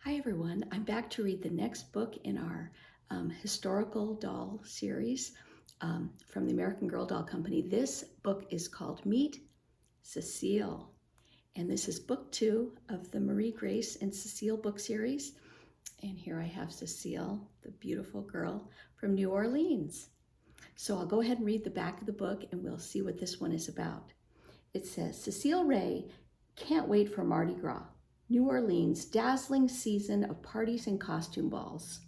Hi everyone, I'm back to read the next book in our historical doll series from the American Girl Doll Company. This book is called Meet Cecile, and this is book 2 of the Marie Grace and Cecile book series. And here I have Cecile, the beautiful girl from New Orleans. So I'll go ahead and read the back of the book and we'll see what this one is about. It says, Cecile Ray can't wait for Mardi Gras. New Orleans' dazzling season of parties and costume balls.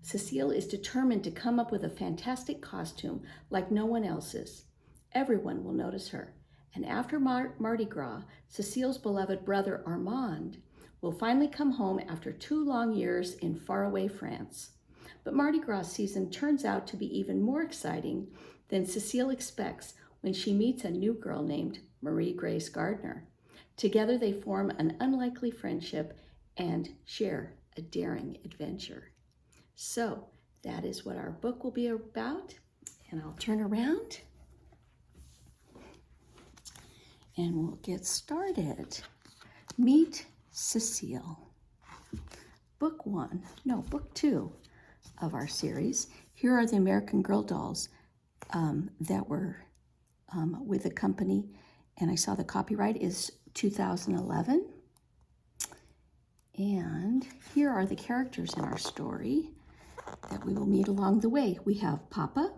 Cecile is determined to come up with a fantastic costume like no one else's. Everyone will notice her. And after Mardi Gras, Cecile's beloved brother Armand will finally come home after 2 long years in faraway France. But Mardi Gras season turns out to be even more exciting than Cecile expects when she meets a new girl named Marie Grace Gardner. Together they form an unlikely friendship and share a daring adventure. So that is what our book will be about. And I'll turn around and we'll get started. Meet Cecile. Book 2 of our series. Here are the American Girl dolls that were with the company. And I saw the copyright is 2011. And here are the characters in our story that we will meet along the way. We have Papa,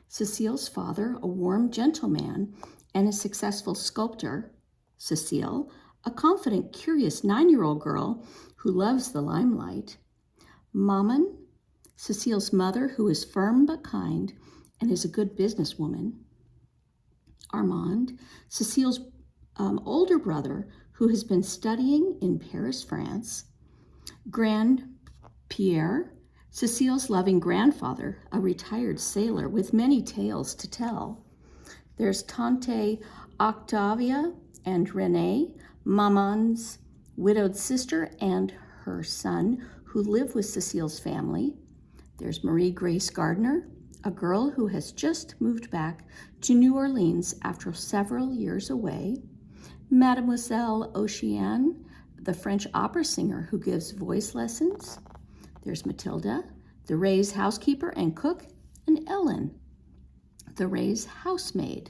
Cecile's father, a warm gentleman and a successful sculptor. Cecile, a confident, curious 9-year-old girl who loves the limelight. Maman, Cecile's mother, who is firm but kind and is a good businesswoman. Armand, Cecile's older brother, who has been studying in Paris, France. Pierre, Cecile's loving grandfather, a retired sailor with many tales to tell. There's Tante Octavia and Renée, Maman's widowed sister and her son, who live with Cecile's family. There's Marie Grace Gardner, a girl who has just moved back to New Orleans after several years away. Mademoiselle Oceane, the French opera singer who gives voice lessons. There's Matilda, the Ray's housekeeper and cook, and Ellen, the Ray's housemaid.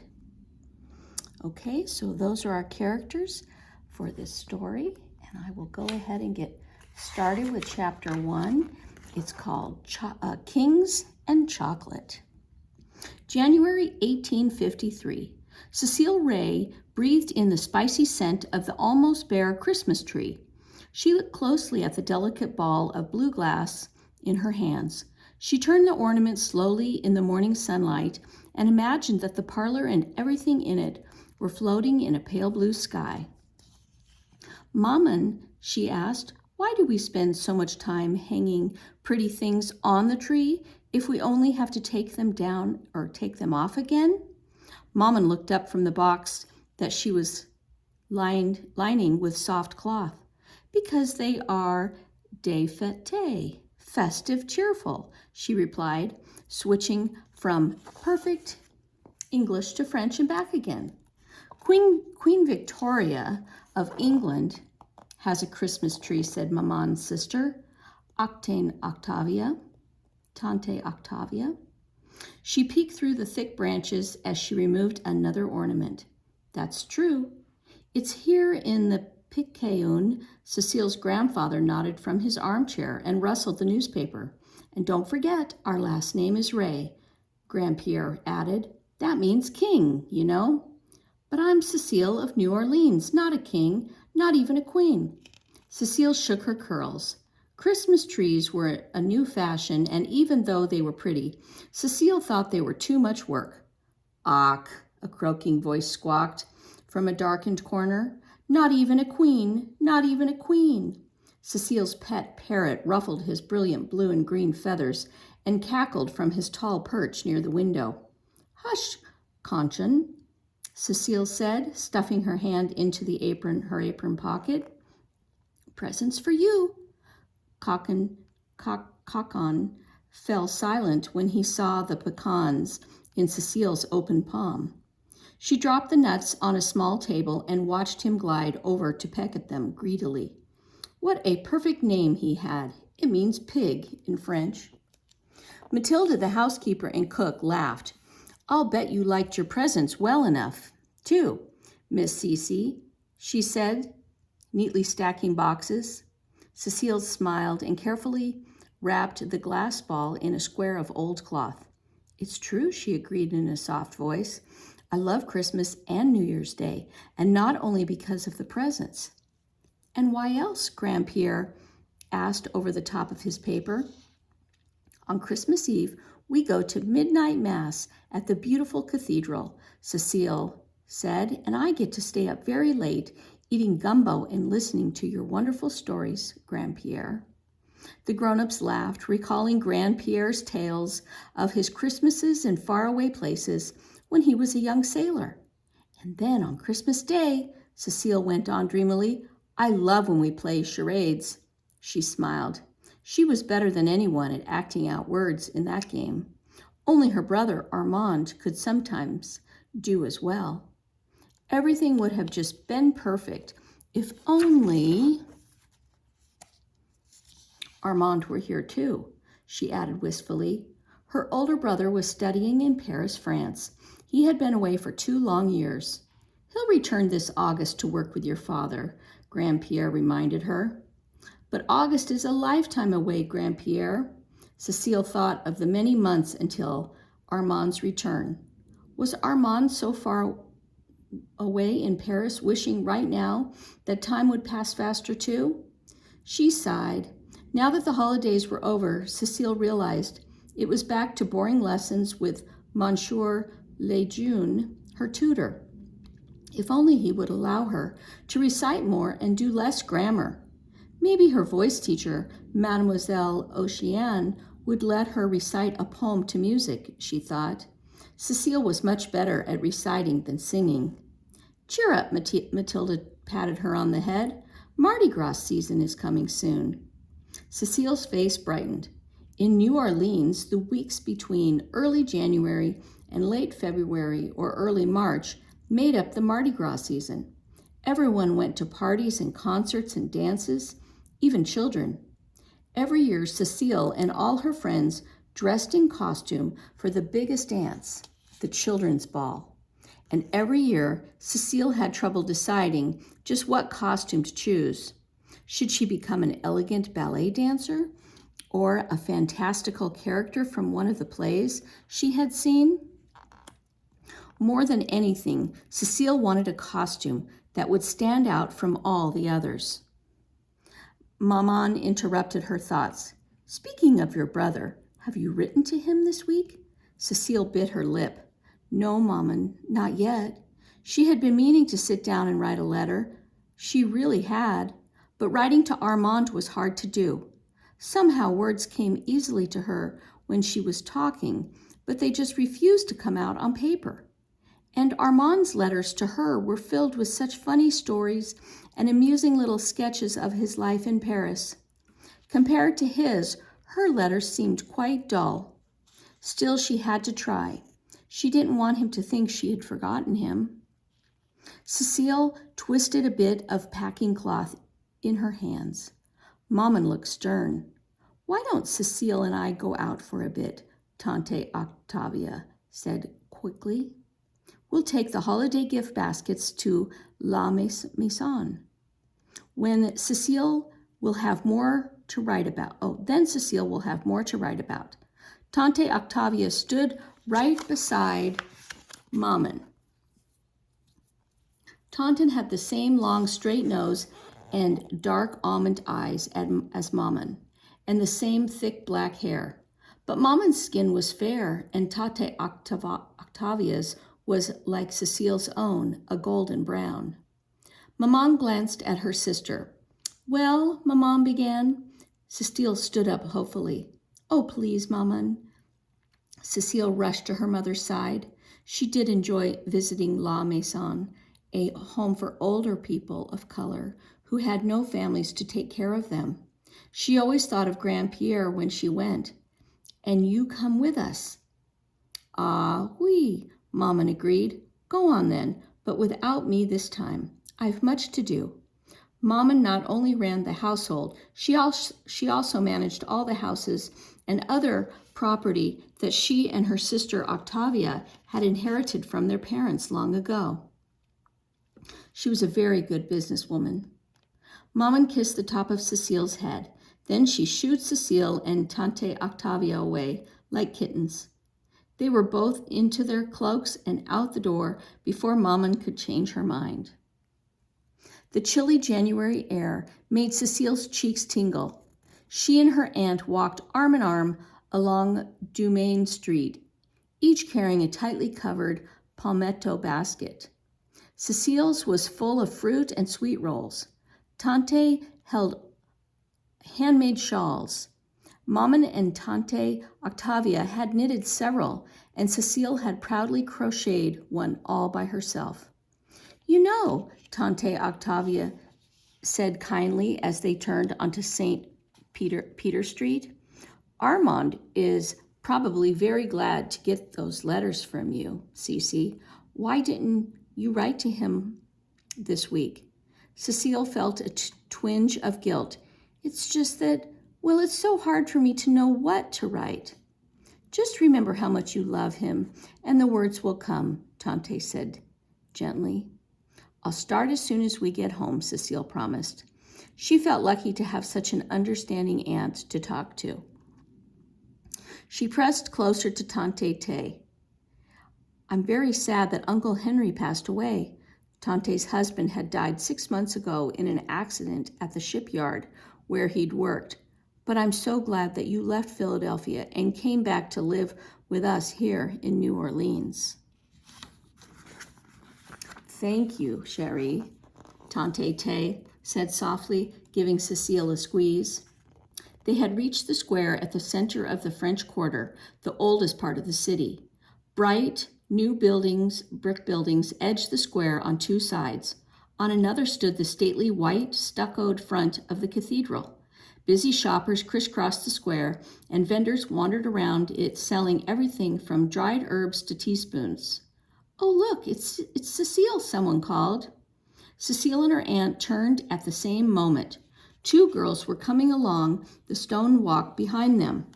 Okay, so those are our characters for this story, and I will go ahead and get started with chapter 1. It's called Kings and Chocolate. January 1853. Cecile Ray breathed in the spicy scent of the almost bare Christmas tree. She looked closely at the delicate ball of blue glass in her hands. She turned the ornament slowly in the morning sunlight and imagined that the parlor and everything in it were floating in a pale blue sky. Maman, she asked, why do we spend so much time hanging pretty things on the tree if we only have to take them down or take them off again? Maman looked up from the box that she was lining with soft cloth. Because they are des fêtes, festive, cheerful, she replied, switching from perfect English to French and back again. Queen Victoria of England has a Christmas tree, said Maman's sister, Tante Octavia. She peeked through the thick branches as she removed another ornament. That's true. It's here in the Picayune. Cecile's grandfather nodded from his armchair and rustled the newspaper. And don't forget, our last name is Ray, Grandpierre added. That means king, you know. But I'm Cecile of New Orleans, not a king, not even a queen. Cecile shook her curls. Christmas trees were a new fashion, and even though they were pretty, Cecile thought they were too much work. Ach, a croaking voice squawked from a darkened corner. Not even a queen, not even a queen. Cecile's pet parrot ruffled his brilliant blue and green feathers and cackled from his tall perch near the window. Hush, Conchin, Cecile said, stuffing her hand into her apron pocket. Presents for you. Cockon fell silent when he saw the pecans in Cecile's open palm. She dropped the nuts on a small table and watched him glide over to peck at them greedily. What a perfect name he had. It means pig in French. Matilda, the housekeeper and cook, laughed. I'll bet you liked your presents well enough, too, Miss Cecile, she said, neatly stacking boxes. Cecile smiled and carefully wrapped the glass ball in a square of old cloth. It's true, she agreed in a soft voice. I love Christmas and New Year's Day, and not only because of the presents. And why else? Grandpierre asked over the top of his paper. On Christmas Eve, we go to midnight mass at the beautiful cathedral, Cecile said, and I get to stay up very late, eating gumbo and listening to your wonderful stories, Grandpierre. The grown-ups laughed, recalling Grandpierre's tales of his Christmases in faraway places when he was a young sailor. And then on Christmas Day, Cecile went on dreamily, I love when we play charades. She smiled. She was better than anyone at acting out words in that game. Only her brother, Armand, could sometimes do as well. Everything would have just been perfect if only Armand were here too, she added wistfully. Her older brother was studying in Paris, France. He had been away for 2 long years. He'll return this August to work with your father, Grandpierre reminded her. But August is a lifetime away, Grandpierre. Cecile thought of the many months until Armand's return. Was Armand so far away in Paris, wishing right now that time would pass faster too? She sighed. Now that the holidays were over, Cecile realized it was back to boring lessons with Monsieur Lejeune, her tutor. If only he would allow her to recite more and do less grammar. Maybe her voice teacher, Mademoiselle Oceane, would let her recite a poem to music, she thought. Cecile was much better at reciting than singing. Cheer up, Matilda patted her on the head. Mardi Gras season is coming soon. Cecile's face brightened. In New Orleans, the weeks between early January and late February or early March made up the Mardi Gras season. Everyone went to parties and concerts and dances, even children. Every year, Cecile and all her friends dressed in costume for the biggest dance, the children's ball. And every year, Cecile had trouble deciding just what costume to choose. Should she become an elegant ballet dancer or a fantastical character from one of the plays she had seen? More than anything, Cecile wanted a costume that would stand out from all the others. Maman interrupted her thoughts. Speaking of your brother, have you written to him this week? Cecile bit her lip. No, Maman, not yet. She had been meaning to sit down and write a letter. She really had, but writing to Armand was hard to do. Somehow words came easily to her when she was talking, but they just refused to come out on paper. And Armand's letters to her were filled with such funny stories and amusing little sketches of his life in Paris. Compared to his, her letters seemed quite dull. Still, she had to try. She didn't want him to think she had forgotten him. Cecile twisted a bit of packing cloth in her hands. Maman looked stern. Why don't Cecile and I go out for a bit? Tante Octavia said quickly. We'll take the holiday gift baskets to La Maison. Then Cecile will have more to write about. Tante Octavia stood right beside Maman. Tante had the same long, straight nose and dark almond eyes as Maman, and the same thick black hair. But Maman's skin was fair, and Tante Octavia's was like Cecile's own, a golden brown. Maman glanced at her sister. Well, Maman began. Cecile stood up hopefully. Oh, please, Maman. Cecile rushed to her mother's side. She did enjoy visiting La Maison, a home for older people of color who had no families to take care of them. She always thought of Grandpierre when she went. And you come with us. Ah, oui, Maman agreed. Go on then, but without me this time. I've much to do. Maman not only ran the household, she also managed all the houses and other property that she and her sister Octavia had inherited from their parents long ago. She was a very good businesswoman. Maman kissed the top of Cecile's head. Then she shooed Cecile and Tante Octavia away like kittens. They were both into their cloaks and out the door before Maman could change her mind. The chilly January air made Cecile's cheeks tingle. She and her aunt walked arm in arm along Dumaine Street, each carrying a tightly covered palmetto basket. Cecile's was full of fruit and sweet rolls. Tante held handmade shawls. Maman and Tante Octavia had knitted several, and Cecile had proudly crocheted one all by herself. "You know," Tante Octavia said kindly as they turned onto St. Peter Street, "Armand is probably very glad to get those letters from you, Cece. Why didn't you write to him this week?" Cecile felt a twinge of guilt. "It's just that, well, it's so hard for me to know what to write." "Just remember how much you love him, and the words will come," Tante said gently. "I'll start as soon as we get home," Cecile promised. She felt lucky to have such an understanding aunt to talk to. She pressed closer to Tante Tay. "I'm very sad that Uncle Henry passed away. Tante's husband had died 6 months ago in an accident at the shipyard where he'd worked. But I'm so glad that you left Philadelphia and came back to live with us here in New Orleans." "Thank you, Cherie," Tante Tay said softly, giving Cecile a squeeze. They had reached the square at the center of the French Quarter, the oldest part of the city. Bright, new brick buildings, edged the square on 2 sides. On another stood the stately white, stuccoed front of the cathedral. Busy shoppers crisscrossed the square, and vendors wandered around it selling everything from dried herbs to teaspoons. "Oh, look, it's Cecile," someone called. Cecile and her aunt turned at the same moment. 2 girls were coming along the stone walk behind them.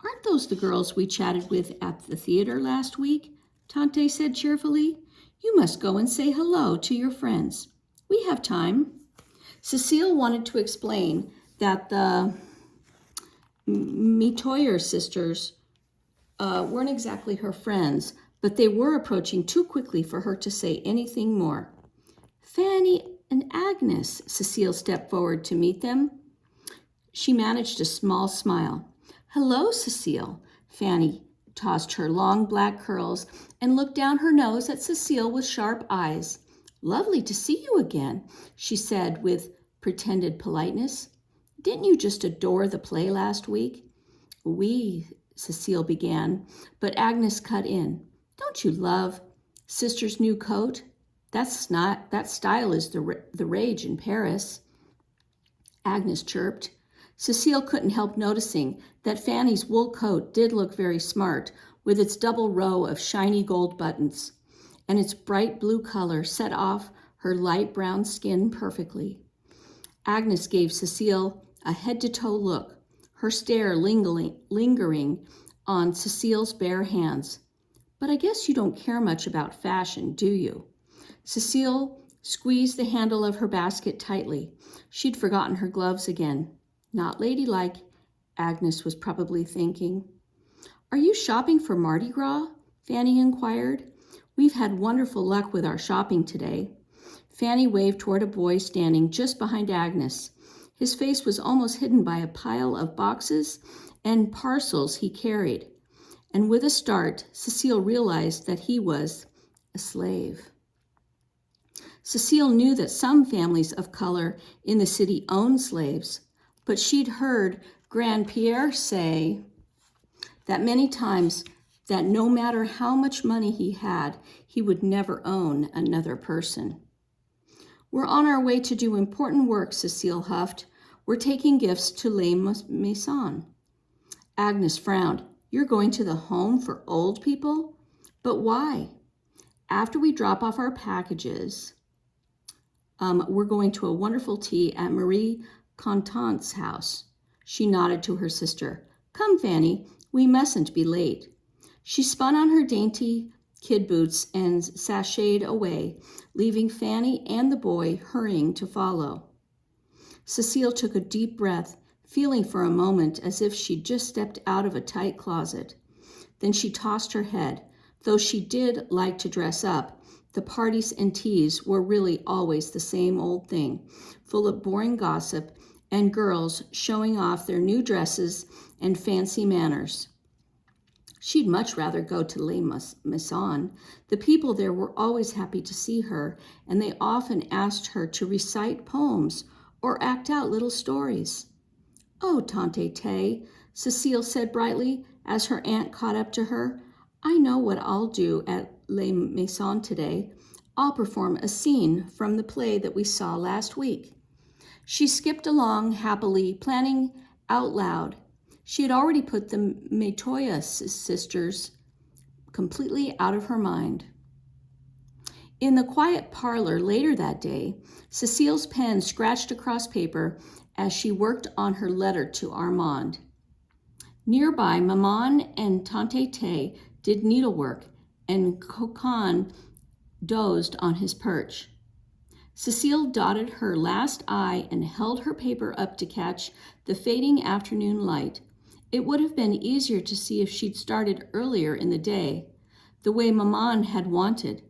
"Aren't those the girls we chatted with at the theater last week?" Tante said cheerfully. "You must go and say hello to your friends. We have time." Cecile wanted to explain that the Metoyer sisters weren't exactly her friends, but they were approaching too quickly for her to say anything more. "Fanny and Agnes," Cecile stepped forward to meet them. She managed a small smile. "Hello, Cecile." Fanny tossed her long black curls and looked down her nose at Cecile with sharp eyes. "Lovely to see you again," she said with pretended politeness. "Didn't you just adore the play last week?" "Oui," Cecile began, but Agnes cut in. "Don't you love Sister's new coat? That style is the rage in Paris." Agnes chirped. Cecile couldn't help noticing that Fanny's wool coat did look very smart, with its double row of shiny gold buttons, and its bright blue color set off her light brown skin perfectly. Agnes gave Cecile a head-to-toe look, her stare lingering on Cecile's bare hands. "But I guess you don't care much about fashion, do you?" Cecile squeezed the handle of her basket tightly. She'd forgotten her gloves again. Not ladylike, Agnes was probably thinking. "Are you shopping for Mardi Gras?" Fanny inquired. "We've had wonderful luck with our shopping today." Fanny waved toward a boy standing just behind Agnes. His face was almost hidden by a pile of boxes and parcels he carried. And with a start, Cecile realized that he was a slave. Cecile knew that some families of color in the city owned slaves, but she'd heard Grandpierre say that many times that no matter how much money he had, he would never own another person. "We're on our way to do important work," Cecile huffed. "We're taking gifts to Les Maisons." Agnes frowned. "You're going to the home for old people? But why?" "After we drop off our packages, We're going to a wonderful tea at Marie Contante's house. She nodded to her sister. Come, Fanny, we mustn't be late. She spun on her dainty kid boots and sashayed away, leaving Fanny and the boy hurrying to follow. Cecile took a deep breath, feeling for a moment as if she'd just stepped out of a tight closet. Then she tossed her head. Though she did like to dress up, the parties and teas were really always the same old thing, full of boring gossip and girls showing off their new dresses and fancy manners. She'd much rather go to Les Maisons. The people there were always happy to see her, and they often asked her to recite poems or act out little stories. Oh, Tante Tay, Cecile said brightly as her aunt caught up to her. I know what I'll do at Les Maisons today. I'll perform a scene from the play that we saw last week. She skipped along happily, planning out loud. She had already put the Metoya sisters completely out of her mind. In the quiet parlor later that day, Cecile's pen scratched across paper as she worked on her letter to Armand. Nearby, Maman and Tante Tay did needlework, and Cocan dozed on his perch. Cecile dotted her last I and held her paper up to catch the fading afternoon light. It would have been easier to see if she'd started earlier in the day, the way Maman had wanted.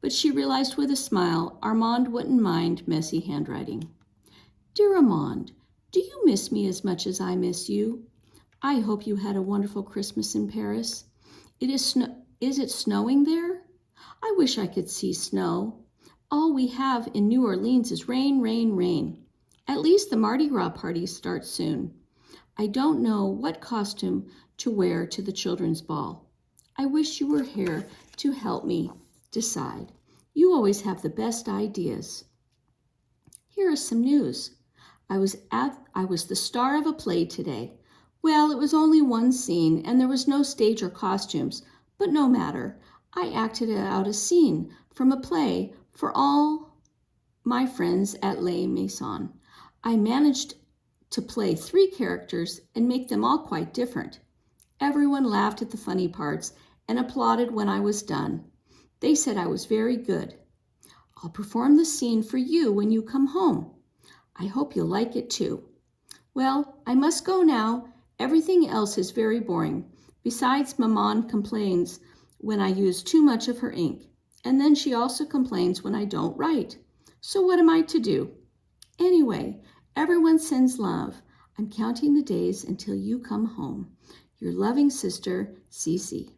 But she realized with a smile Armand wouldn't mind messy handwriting. Dear Armand, do you miss me as much as I miss you? I hope you had a wonderful Christmas in Paris. Is it snowing there? I wish I could see snow. All we have in New Orleans is rain, rain, rain. At least the Mardi Gras party starts soon. I don't know what costume to wear to the children's ball. I wish you were here to help me decide. You always have the best ideas. Here is some news. I was the star of a play today. Well, it was only one scene, and there was no stage or costumes, but no matter. I acted out a scene from a play for all my friends at Les Maisons. I managed to play 3 characters and make them all quite different. Everyone laughed at the funny parts and applauded when I was done. They said I was very good. I'll perform the scene for you when you come home. I hope you'll like it too. Well, I must go now. Everything else is very boring. Besides, Maman complains when I use too much of her ink. And then she also complains when I don't write. So what am I to do? Anyway, everyone sends love. I'm counting the days until you come home. Your loving sister, Cecile.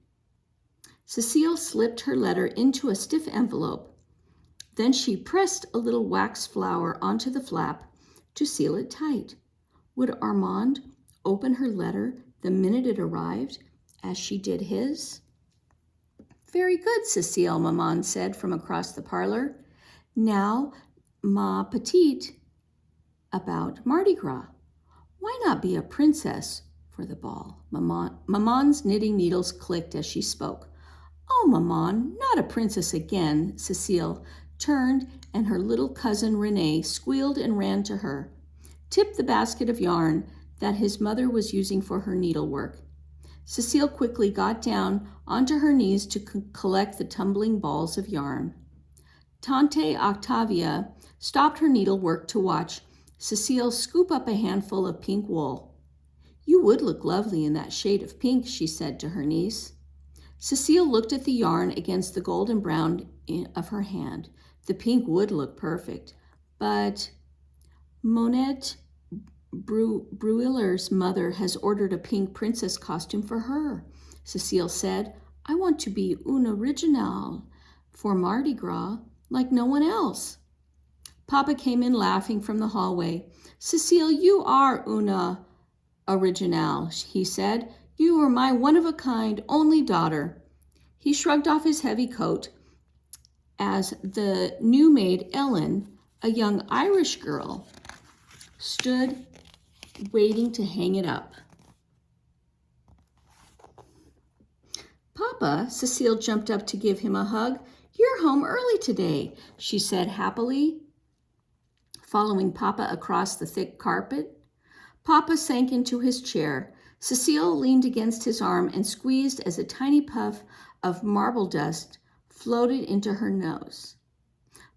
Cecile slipped her letter into a stiff envelope. Then she pressed a little wax flower onto the flap to seal it tight. Would Armand open her letter the minute it arrived, as she did his? Very good, Cecile, Maman said from across the parlor. Now, ma petite, about Mardi Gras. Why not be a princess for the ball? Maman's knitting needles clicked as she spoke. Oh, Maman, not a princess again. Cecile turned, and her little cousin Renee squealed and ran to her, tipped the basket of yarn that his mother was using for her needlework. Cecile quickly got down onto her knees to collect the tumbling balls of yarn. Tante Octavia stopped her needlework to watch Cecile scoop up a handful of pink wool. You would look lovely in that shade of pink, she said to her niece. Cecile looked at the yarn against the golden brown of her hand. The pink would look perfect, but Monette Bruiller's mother has ordered a pink princess costume for her, Cecile said. I want to be une originale for Mardi Gras like no one else. Papa came in laughing from the hallway. Cecile, you are une originale, he said. You are my one-of-a-kind only daughter. He shrugged off his heavy coat as the new maid Ellen, a young Irish girl, stood waiting to hang it up. Papa, Cecile jumped up to give him a hug. You're home early today, she said happily. following Papa across the thick carpet. Papa sank into his chair. Cecile leaned against his arm and squeezed as a tiny puff of marble dust floated into her nose.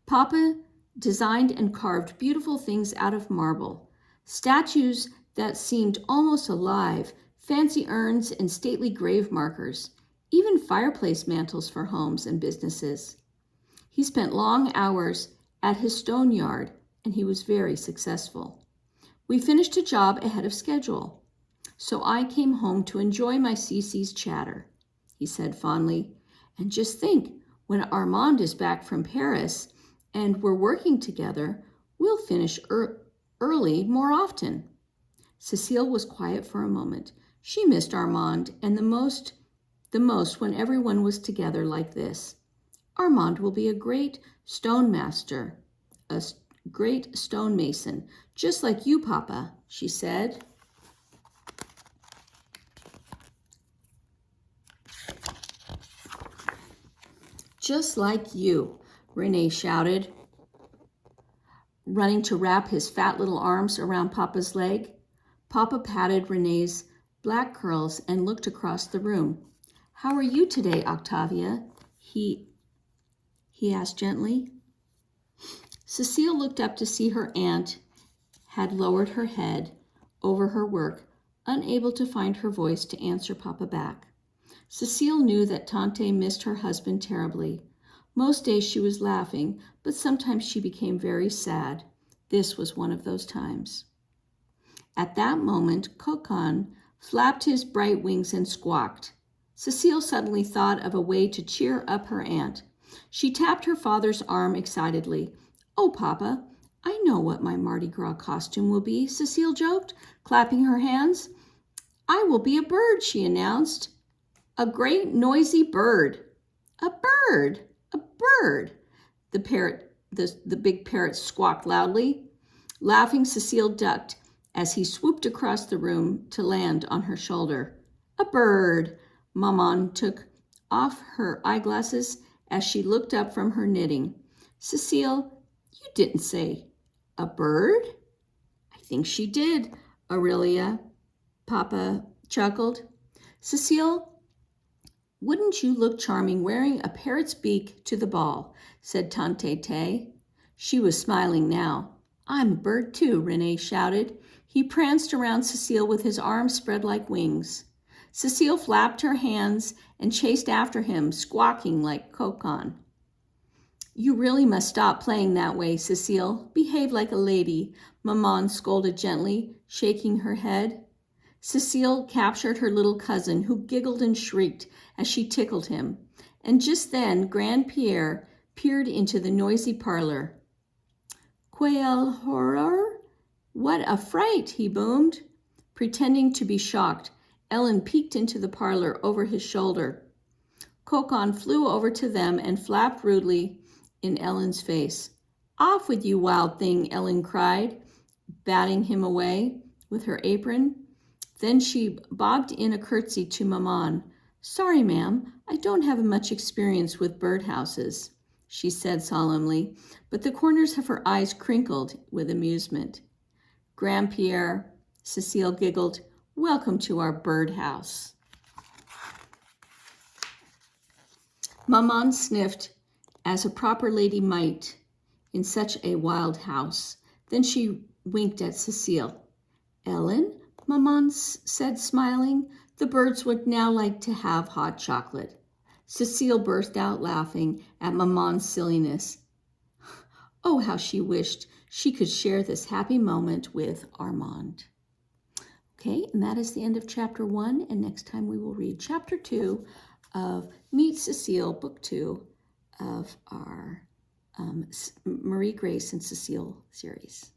Papa designed and carved beautiful things out of marble, statues that seemed almost alive, fancy urns and stately grave markers, even fireplace mantles for homes and businesses. He spent long hours at his stone yard, and he was very successful. We finished a job ahead of schedule, so I came home to enjoy my Cece's chatter, he said fondly. And just think, when Armand is back from Paris and we're working together, we'll finish early more often. Cecile was quiet for a moment. She missed Armand, and the most when everyone was together like this. Armand will be a great stone master, a great stonemason, just like you, Papa, she said. Just like you, Renee shouted, running to wrap his fat little arms around Papa's leg. Papa patted Renee's black curls and looked across the room. How are you today, Octavia? He asked gently. Cecile looked up to see her aunt had lowered her head over her work, unable to find her voice to answer Papa back. Cecile knew that Tante missed her husband terribly. Most days she was laughing, but sometimes she became very sad. This was one of those times. At that moment, Cocon flapped his bright wings and squawked. Cecile suddenly thought of a way to cheer up her aunt. She tapped her father's arm excitedly. Oh, Papa, I know what my Mardi Gras costume will be, Cecile joked, clapping her hands. I will be a bird, she announced. A great noisy bird. A bird, a bird. The big parrot squawked loudly. Laughing, Cecile ducked as he swooped across the room to land on her shoulder. A bird. Maman took off her eyeglasses as she looked up from her knitting. Cecile, you didn't say a bird? I think she did, Aurelia. Papa chuckled. Cecile, wouldn't you look charming wearing a parrot's beak to the ball, said Tante Tay. She was smiling now. I'm a bird too, Renee shouted. He pranced around Cecile with his arms spread like wings. Cecile flapped her hands and chased after him, squawking like Cocon. You really must stop playing that way, Cecile. Behave like a lady, Maman scolded gently, shaking her head. Cecile captured her little cousin, who giggled and shrieked as she tickled him. And just then, Grand Pierre peered into the noisy parlor. Quel horror! What a fright, he boomed. Pretending to be shocked, Ellen peeked into the parlor over his shoulder. Cocon flew over to them and flapped rudely in Ellen's face. Off with you, wild thing, Ellen cried, batting him away with her apron. Then she bobbed in a curtsy to Maman. Sorry, ma'am, I don't have much experience with birdhouses, she said solemnly, but the corners of her eyes crinkled with amusement. Grandpierre, Cecile giggled, welcome to our birdhouse. Maman sniffed, as a proper lady might in such a wild house. Then she winked at Cecile. Ellen, Maman said, smiling, the birds would now like to have hot chocolate. Cecile burst out laughing at Maman's silliness. Oh, how she wished she could share this happy moment with Armand. Okay, and that is the end of chapter 1, and next time we will read chapter 2 of Meet Cecile, book 2 of our Marie Grace and Cecile series.